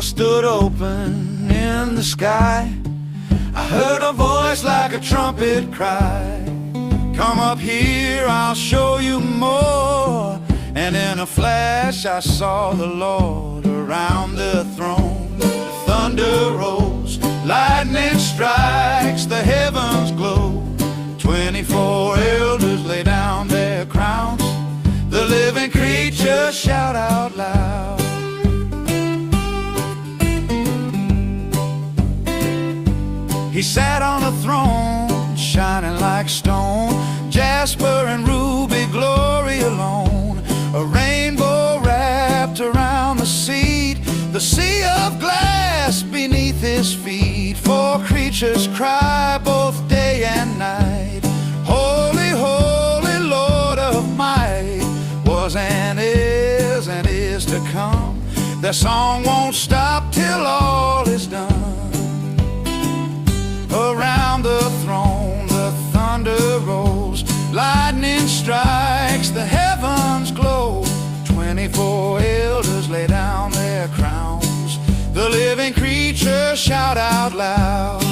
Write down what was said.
stood open in the sky. I heard a voice like a trumpet cry, come up here, I'll show you more. And in a flash I saw the Lord around the throne. The thunder rolls, lightning strikes, the heavens glow. 24 elders lay down their crowns, the living creatures shout out loud. He sat on a throne, shining like stone, jasper and ruby, glory alone. A rainbow wrapped around the seat, the sea of glass beneath his feet. Four creatures cry both day and night, holy, holy Lord of might. Was and is to come, their song won't stop till all is done. Around the throne the thunder rolls, lightning strikes, the heavens glow. 24 elders lay down their crowns, the living creatures shout out loud.